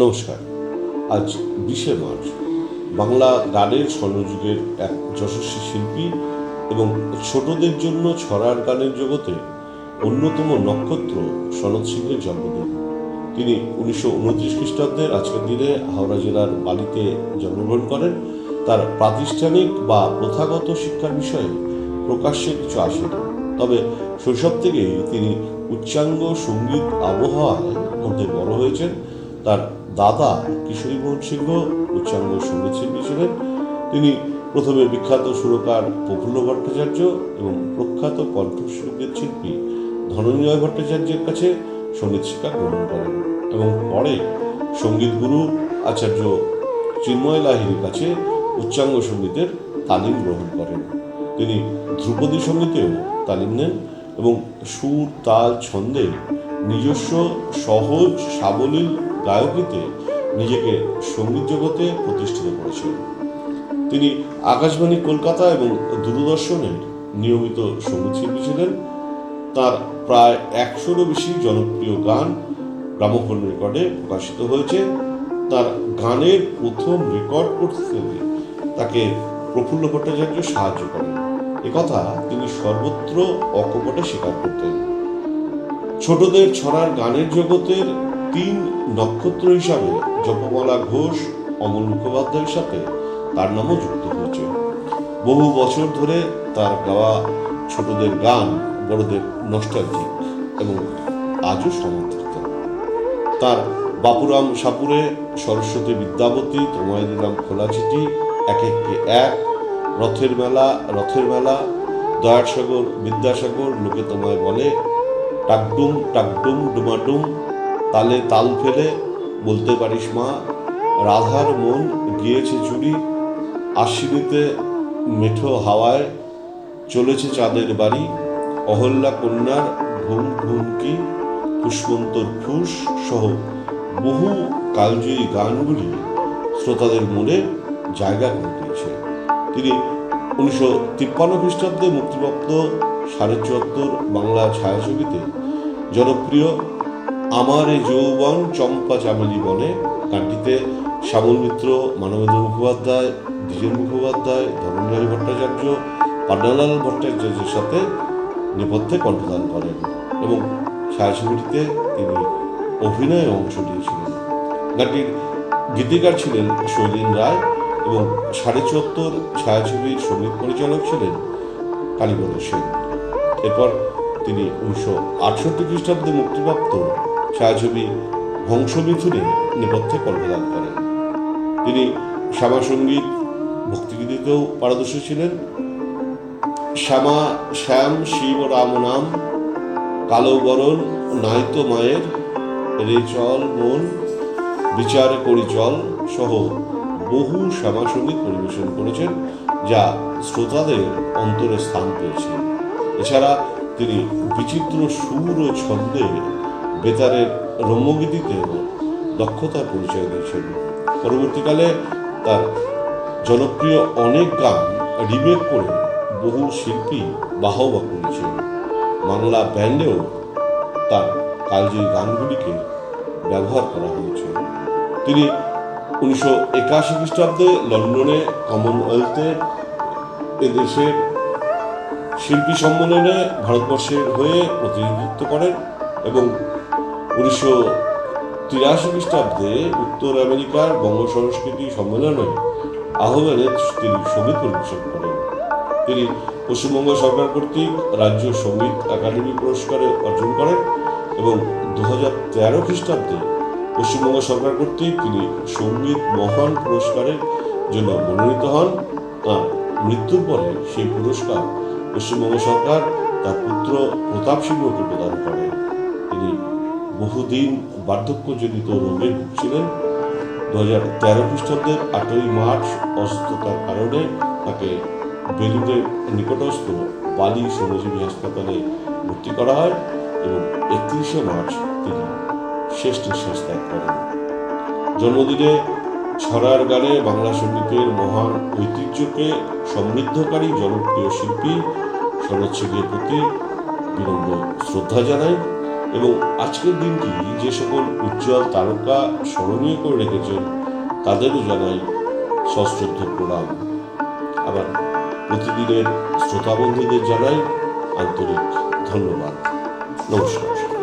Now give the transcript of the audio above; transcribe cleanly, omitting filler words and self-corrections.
নমস্কার। আজ 20শে মার্চ বাংলা গানের স্বর্ণযুগের এক যশস্বী শিল্পী এবং ছোটদের জন্য ছড়ার গানের জগতে অন্যতম নক্ষত্র সনৎ সিংহের জন্মদিন। তিনি 1929 খ্রিস্টাব্দের আজকের দিনে হাওড়া জেলার বালিতে জন্মগ্রহণ করেন। তার প্রাতিষ্ঠানিক বা প্রথাগত শিক্ষার বিষয়ে প্রকাশ্যে কিছু আসেনি, তবে শৈশব থেকেই তিনি উচ্চাঙ্গ সঙ্গীত আবহাওয়ার মধ্যে বড় হয়েছেন। তার দাদা কিশোরীমোহন সিংহ উচ্চাঙ্গ সঙ্গীত শিল্পী ছিলেন। তিনি প্রথমে বিখ্যাত সুরকার প্রফুল্ল ভট্টাচার্য এবং প্রখ্যাত কণ্ঠসঙ্গীত শিল্পী ধনঞ্জয় ভট্টাচার্যের কাছে সঙ্গীত শিক্ষা গ্রহণ করেন এবং পরে সঙ্গীত গুরু আচার্য চিন্ময় লাহিড়ীর কাছে উচ্চাঙ্গ সঙ্গীতের তালিম গ্রহণ করেন। তিনি ধ্রুপদী সঙ্গীতেও তালিম নেন এবং সুর, তাল, ছন্দে নিজস্ব সহজ সাবলীল গায়কীতে নিজেকে সঙ্গীত জগতে প্রতিষ্ঠিত করেছেন। তিনি আকাশবাণী কলকাতা এবং দূরদর্শনের নিয়মিত সঙ্গীত শিল্পী ছিলেন। তার প্রায় 100-রও বেশি জনপ্রিয় গান গ্রামোফোন রেকর্ডে প্রকাশিত হয়েছে। তার গানের প্রথম রেকর্ড করতে তাকে প্রফুল্ল ভট্টাচার্য সাহায্য করেন। একথা তিনি সর্বত্র অকপটে স্বীকার করতেন। ছোটদের ছড়ার গানের জগতের 3 নক্ষত্র হিসাবে জপমালা ঘোষ, অমল মুখোপাধ্যায়ের সাথে তার নামও যুক্ত হয়েছে। বহু বছর ধরে তার গাওয়া ছোটদের গান বড়দের নস্টালজিক এবং আজও সমর্থিত। তার বাপুরাম সাপুরে, সরস্বতী বিদ্যাবতী, তোমায় দিলাম খোলা চিঠি, এক একে এক, রথের মেলা, দয়ার সাগর বিদ্যাসাগর, লোকে তোমায় বলে, টাকডুম টাকডুম ডুমাডুম, তালে তাল ফেলে, বলতে পারিস মা, রাধার মন গিয়েছে চুরি, আশ্বিনীতে মেঠো হাওয়ায়, চলেছে চাঁদের বাড়ি, অহল্যা কন্যার ঘুম ঘুমকি, পুষ্পন্তর ফুস সহ বহু কালজয়ী গানগুলি শ্রোতাদের মনে জায়গা করে দিয়েছে। তিনি 1953 খ্রিস্টাব্দে মুক্তিপ্রাপ্ত 74.5 বাংলা ছায়াছবিতে জনপ্রিয় আমার এ যৌবন চম্পা চামেলি বনে গানটিতে শ্যামল মিত্র, মানবেন্দ্র মুখোপাধ্যায়, দ্বিজেন মুখোপাধ্যায়, ধনঞ্জয় ভট্টাচার্য, পান্নালাল ভট্টাচার্যের সাথে নেপথ্যে কণ্ঠদান করেন এবং ছায়াছবিটিতে তিনি অভিনয়ে অংশ নিয়েছিলেন। গানটির গীতিকার ছিলেন শৈলীন রায় এবং 74.5 ছায়াছবির সঙ্গীত পরিচালক ছিলেন কালীপদ সেন। এরপর তিনি 1968 খ্রিস্টাব্দে মুক্তিপ্রাপ্ত ছায়াছবি হংসমিথুনে নেপথ্যে কণ্ঠদান করেন। তিনি শ্যামাসঙ্গীত, ভক্তিগীতিতেও পারদর্শী ছিলেন। শ্যাম শিব রাম নাম, কালো বরণ, নাইতো মায়ের, রে চল মন, বিচার করি চল সহ বহু শ্যামাসঙ্গীত পরিবেশন করেছেন, যা শ্রোতাদের অন্তরে স্থান পেয়েছে। এছাড়া তিনি বিচিত্র সুর ও ছন্দে বেতারের রম্যগীতিতেও দক্ষতার পরিচয় দিয়েছেন। পরবর্তীকালে তার জনপ্রিয় অনেক গান রিমেক করে বহু শিল্পী বাহবা করেছেন। বাংলা ব্যান্ডেও তার কালজয়ী গানগুলিকে ব্যবহার করা হয়েছে। তিনি 1981 খ্রিস্টাব্দে লন্ডনে কমনওয়েলথে এদেশের শিল্পী সম্মেলনে ভারতবর্ষের হয়ে প্রতিনিধিত্ব করেন এবং 1983 খ্রিস্টাব্দে উত্তর আমেরিকার বঙ্গ সংস্কৃতি সম্মেলনে আহ্বানে তিনি সঙ্গীত পরিবেশন করেন। তিনি পশ্চিমবঙ্গ সরকার কর্তৃক রাজ্য সঙ্গীত একাডেমি পুরস্কারে অর্জন করেন এবং 2013 খ্রিস্টাব্দে পশ্চিমবঙ্গ সরকার কর্তৃক তিনি সঙ্গীত মহান পুরস্কারের জন্য মনোনীত হন। তাঁর মৃত্যুর পরে সেই পুরস্কার পশ্চিমবঙ্গ সরকার তার পুত্র প্রতাপ সিংহকে প্রদান করেন। তিনি বহুদিন বার্ধক্যজনিত রোগে ভুগছিলেন। 2013 খ্রিস্টাব্দের 8ই মার্চ অসুস্থতার কারণে তাকে বেলুড়ের নিকটস্থ বালি শ্রমজীবী হাসপাতালে ভর্তি করা হয় এবং 31শে মার্চ তিনি শেষ নিঃশ্বাস ত্যাগ করেন। জন্মদিনে ছড়ার গানে বাংলা সঙ্গীতের মহান ঐতিহ্যকে সমৃদ্ধকারী জনপ্রিয় শিল্পী সনৎ সিংহের প্রতি বিনম্র শ্রদ্ধা জানাই এবং আজকের দিনটি যে সকল উজ্জ্বল তারকা স্মরণীয় করে রেখেছেন তাদেরও জানাই সশ্রদ্ধ প্রণাম। আবার প্রতিদিনের শ্রোতা বন্ধুদের জানাই আন্তরিক ধন্যবাদ। নমস্কার।